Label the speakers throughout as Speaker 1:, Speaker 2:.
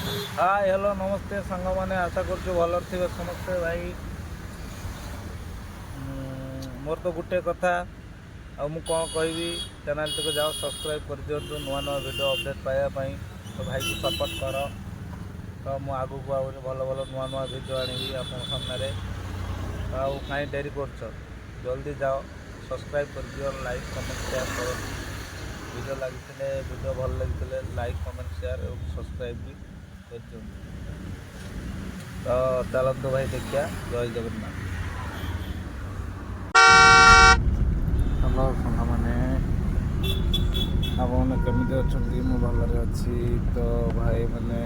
Speaker 1: Hi hello नमस्ते सांग मैंने आशा कर भल थे समस्ते भाई। मोर तो गोटे कथा आ मु कौन कहबी चैनल टी को जाओ सब्सक्राइब कर दिंतु नुआ नुआ वीडियो अपडेट पाइबापी। तो भाई को सपोर्ट कर तो मु आगू को भल भल नुआ नुआ वीडियो आनी आप सामने आउ कहीं डेरी कर जल्दी जाओ सब्सक्राइब कर दियो लाइक कमेंट शेयर करो। वीडियो लगी वीडियो भल लगी लाइक कमेंट शेयर और सब्सक्राइब भी कर दियो। तो चलते भाई देखिए जय जगन्नाथ। हेलो सांग मैंने आपने केमी अच्छा मु भलरे अच्छी। तो भाई मैंने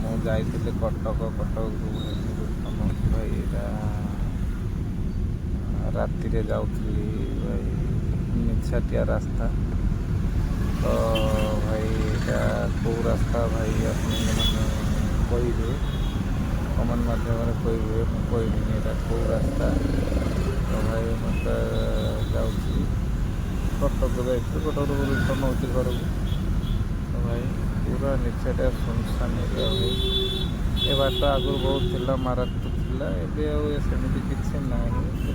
Speaker 1: मुझे कटक भाई राति रे जाऊली भाई निछाटिया रास्ता। तो भाई कौ रास्ता भाई अपने कहे कमेंट माध्यम कहे मुझे यहाँ कौ रास्ता। तो भाई मत जाऊँगी कटक जाइए कटक रिटर्न हो घर को। तो भाई पूरा निछाटिया सुनसान एरिया भाई ये बाट आगु बहुत थिला मारात्मक थिला एवं सेमती किसी ना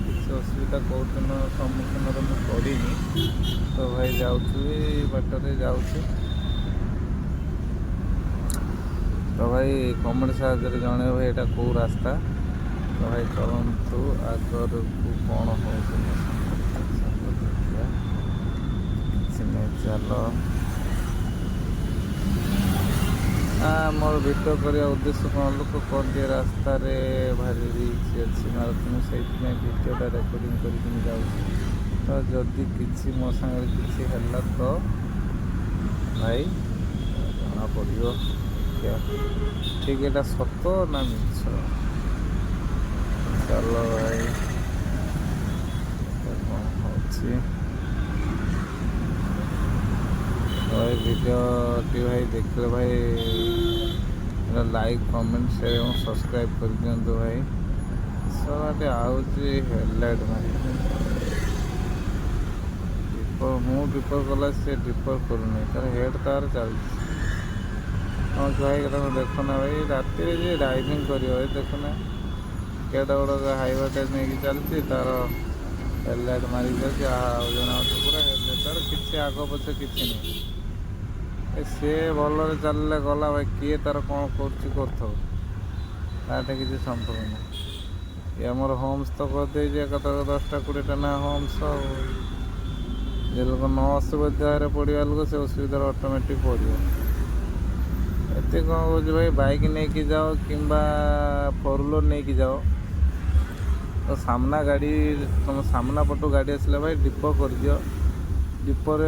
Speaker 1: किसी असुविधा कौ दिन सम्मुखीन मुझे करनी। तो भाई जाऊँ बाटर जाऊँ। तो भाई कमेंट साहाଯ୍य जन भाई यहाँ कौ रास्ता। तो भाई चलतु आगर को कौन हो चल मोर भिडियो करने उद्देश्य कौन लोक कौन दिए रास्तार भारी रिक्स अच्छी मुझे भिडियोटा रेकर्डिंग करके जाऊँ। तो जदि किसी मो सागर किसी है तो भाई जना पड़ो ठीक है सत ना मिछ। चलो भाई कौन हो भाई वीडियो टी भाई देखले भाई लाइक कमेंट शेयर और सब्सक्राइब कर दिंतु भाई। सब आउे हेडलाइट मारे मु डिपर कला से डिपर करूनी तार हेड तार चलती। हाँ भाई तुम देख ना भाई राति जी ड्राइविंग कर देखना केटा गुड़ाक हाईवे नहीं चलती तार हेडलाइट मारिक जना पूरा हेडलाइट तार किसी आग पचे किसी नहीं सी भल चलने गला भाई किए तार कौन कर किसी संपर्क नहीं। ये आम होम्स तो करदे कत 10टा 20टा ना होम्स जो लोग न असुविधा पड़ा लोग से असुविधा ऑटोमेटिक पड़ो। एत कौन कह भाई बाइक नहीं कि जाओ कि फोर व्हीलर नहीं कि जाओ। तो सामना गाड़ी तुम सामना पटू गाड़ी आसला भाई डिपो कर दियो डिपोर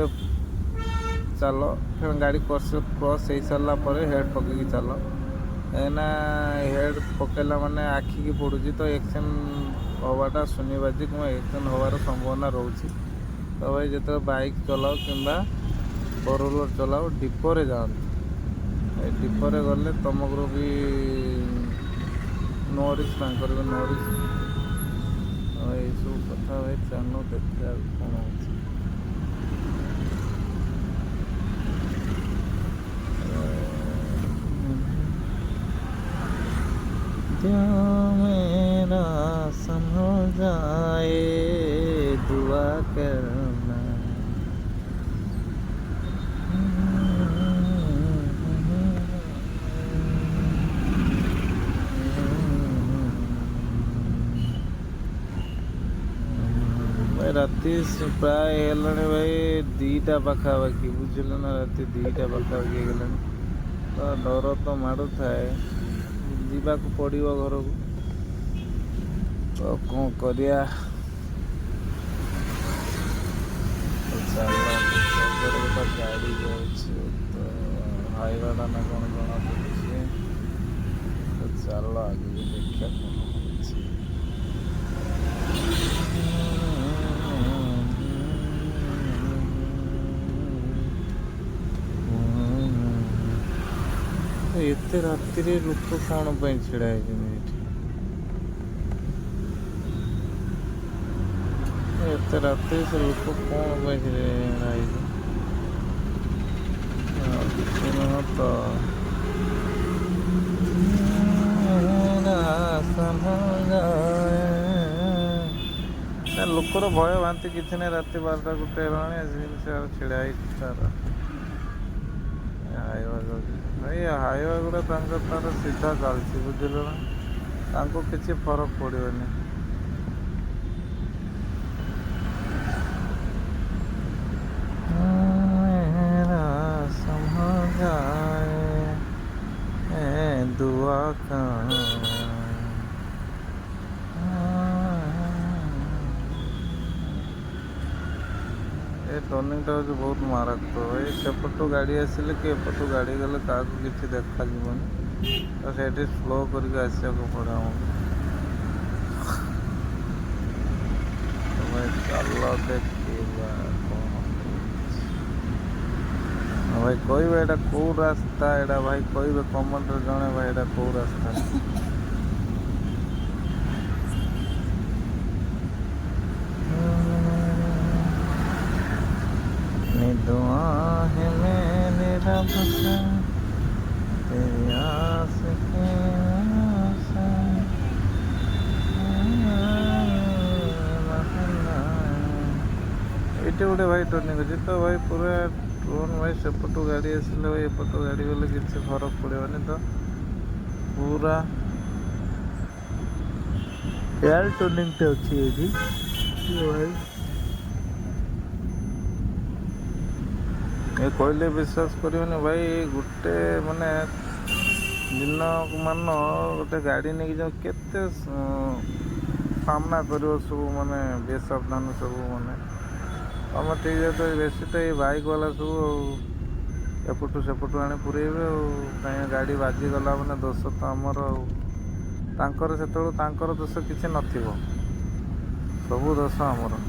Speaker 1: चल फिर गाड़ी क्रॉस हो सारा हेड पकईकी चल कहीं हेड पकड़ा माने आखि की पड़ू तो एक्सीडेंट हवाटा सुनी बाजी कि एक्सीडेंट हबार संभावना रोचे। तो भाई जो बाइक चलाओ कि फोर व्हीलर चलाओ डिपोरे जाओ। डिपोरे गले तुमको भी नो रिस्क भी नो रिस्क। ये सब कथा भाई चलो देखा कौन हो मेरा संभल जाए दुआ करना। राति प्राय है भाई 2टा पाखापाखि बुझल ना राति 2टा पाखापाखि गला। तो डर तो माड़ू थाए जावाक पड़ो घर को। तो कौन करिया गाड़ी जाऊँ तो हाईवाटा ना कौन जना पड़े। तो चलो आगे देखा कौन एत राति लोक कौन छिड़ा एत राति से लोक कौन छिड़ा। तो ଲୋକର ଭୟ ଭାନ୍ତି କିଛି ନାହିଁ। ରାତି 12ଟା 1 ହେଲାଣି ଆସିକି ସେ ଛିଡ଼ା ହେଇଛି ତାର ହାଇୱା ଯାଉଛି ଭାଇ। ହାଇୱା ଗୁଡ଼ା ତାର ସିଧା ଚାଲିଛି ବୁଝିଲ ନା, ତାଙ୍କୁ କିଛି ଫରକ ପଡ଼ିବନି। दुआ का ଏ ଟର୍ଣ୍ଣିଂଟା ହେଉଛି ବହୁତ ମାରାତ୍ମକ। ଏଇ ସେପଟୁ ଗାଡ଼ି ଆସିଲେ କି ଏପଟୁ ଗାଡ଼ି ଗଲେ କାହାକୁ କିଛି ଦେଖାଯିବନି, ତ ସେଇଠି ସ୍ଲୋ କରିକି ଆସିବାକୁ ପଡ଼େ ଆମକୁ। ଭାଇ ଚାଲ ଦେଖିବା କ'ଣ ଭାଇ କହିବେ ଏଇଟା କେଉଁ ରାସ୍ତା, ଏଇଟା ଭାଇ କହିବେ କମେଣ୍ଟରେ ଜଣେ ଭାଇ ଏଇଟା କେଉଁ ରାସ୍ତା। दुआ है मेरे रब से तेरी आस की आशा। ଏଇଠି ଗୋଟେ ଭାଇ ଟର୍ଣ୍ଣିଂ ଅଛି ତ ଭାଇ ପୁରା ଟ୍ରୋନ୍ ଭାଇ। ସେପଟୁ ଗାଡ଼ି ଆସିଲେ ଭାଇ ଏପଟୁ ଗାଡ଼ି ଗଲେ କିଛି ଫରକ ପଡ଼ିବନି, ତ ପୁରା ଏୟାର ଟର୍ଣ୍ଣିଂଟା ଅଛି ଏଇଠି ଭାଇ। ଏ କହିଲେ ବିଶ୍ୱାସ କରିବେନି ଭାଇ, ଗୋଟେ ମାନେ ଦିନକୁ ମାନ ଗୋଟେ ଗାଡ଼ି ନେଇକି ଯାଉ କେତେ ସାମ୍ନା କରିବ ସବୁ ମାନେ ବେସାବଧାନ ସବୁ ମାନେ। ତମେ ଠିକ୍ ଅଛି ବେଶୀ ତ ଏଇ ବାଇକ୍ ବାଲା ସବୁ ଆଉ ଏପଟୁ ସେପଟୁ ଆଣି ପୁରେଇବେ ଆଉ। କାହିଁକି ଗାଡ଼ି ବାଜିଗଲା ମାନେ ଦୋଷ ତ ଆମର ଆଉ। ତାଙ୍କର ସେତେବେଳୁ ତାଙ୍କର ଦୋଷ କିଛି ନଥିବ, ସବୁ ଦୋଷ ଆମର।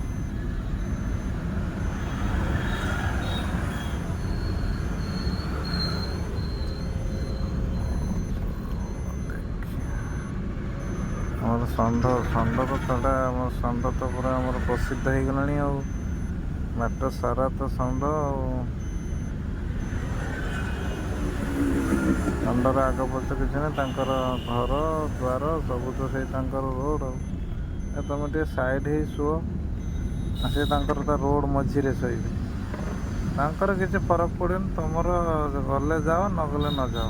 Speaker 1: ଆମର ଷଣ୍ଢ ତ ଛଡ଼ା ଆମର ଷଣ୍ଢ ତ ପୁରା ଆମର ପ୍ରସିଦ୍ଧ ହେଇଗଲାଣି ଆଉ। ବାଟ ସାରା ତ ଷଣ୍ଢ ଆଉ। ଷଣ୍ଢର ଆଗ ପଛ କିଛି ନାହିଁ, ତାଙ୍କର ଘର ଦ୍ୱାର ସବୁ ତ ସେଇ ତାଙ୍କର ରୋଡ଼ ଆଉ। ତମେ ଟିକେ ସାଇଡ଼ ହେଇ ଶୁଅ, ସେ ତାଙ୍କର ତା ରୋଡ଼ ମଝିରେ ଶୋଇବେ, ତାଙ୍କର କିଛି ଫରକ ପଡ଼ିବନି। ତମର ଗଲେ ଯାଅ, ନଗଲେ ନ ଯାଅ।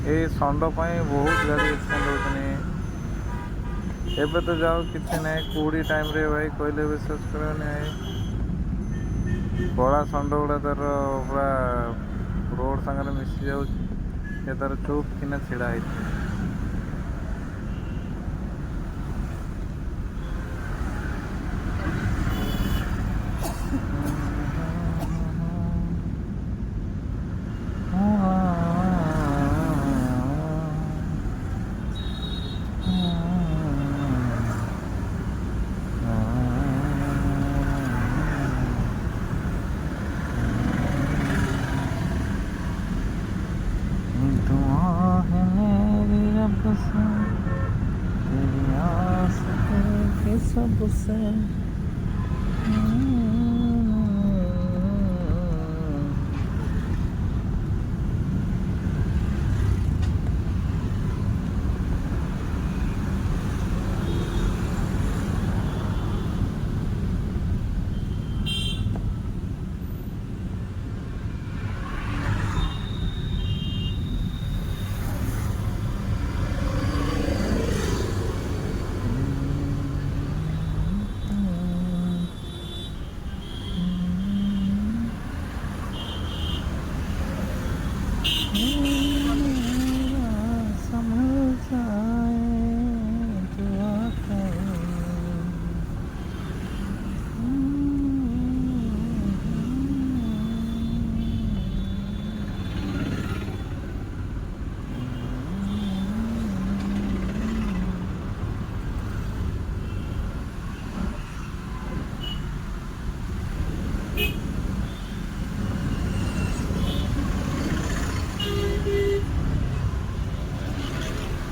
Speaker 1: ଏଇ ଷଣ୍ଢ ପାଇଁ ବହୁତ ଗାଡ଼ି ଆକ୍ସିଡେଣ୍ଟ ହେଉଛନ୍ତି। ଏବେ ତ ଯାଉ କିଛି ନାହିଁ, କୁହୁଡ଼ି ଟାଇମ୍ରେ ଭାଇ କହିଲେ ବିଶ୍ୱାସ କରିବନି ଭାଇ, କଳା ଷଣ୍ଢ ଗୁଡ଼ା ତାର ପୁରା ରୋଡ଼ ସାଙ୍ଗରେ ମିଶି ଯାଉଛି, ସେ ତାର ଚୁପ୍ କିନା ଛିଡ଼ା ହେଇଛି। तेरी आस के सबसे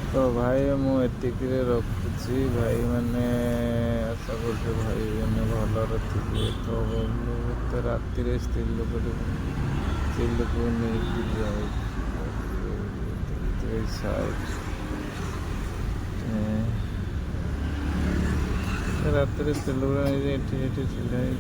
Speaker 1: तो भाई ମୁଁ ଏତିକିରେ ରଖୁଛି ଭାଇ ମାନେ। ଆଶା କରୁଛି ଭାଇ ମାନେ ଭଲରେ ଥିବେ। ତ ଏତେ ରାତିରେ ସ୍ତ୍ରୀ ଲୋକକୁ ନେଇକି ଯାଉଛି। ରାତିରେ ତେଲୁଗୁଡ଼ା ନେଇକି ଏଠି ସେଠି ଚିଲ୍ଲାଇ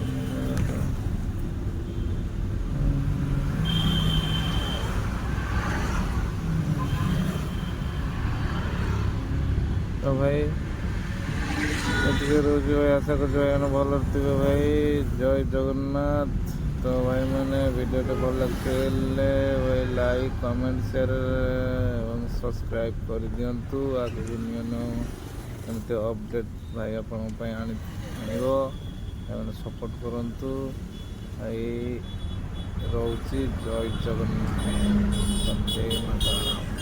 Speaker 1: ତ ଭାଇ ଏଠିକି ରହୁଛି ଭାଇ, ଆଶା କରୁଛି ଭାଇମାନେ ଭଲରେ ଥିବେ ଭାଇ। ଜୟ ଜଗନ୍ନାଥ। ତ ଭାଇମାନେ ଭିଡ଼ିଓଟା ଭଲ ଲାଗିଥିଲେ ଭାଇ ଲାଇକ୍ କମେଣ୍ଟ ସେୟାର ଏବଂ ସବସ୍କ୍ରାଇବ୍ କରିଦିଅନ୍ତୁ। ଆଗକୁ ନିଅ ଏମିତି ଅପଡ଼େଟ୍ ଭାଇ ଆପଣଙ୍କ ପାଇଁ ଆଣିବ, ଏମାନେ ସପୋର୍ଟ କରନ୍ତୁ ଭାଇ। ରହୁଛି ଜୟ ଜଗନ୍ନାଥ। ବନ୍ଦେ ମାତରମ୍।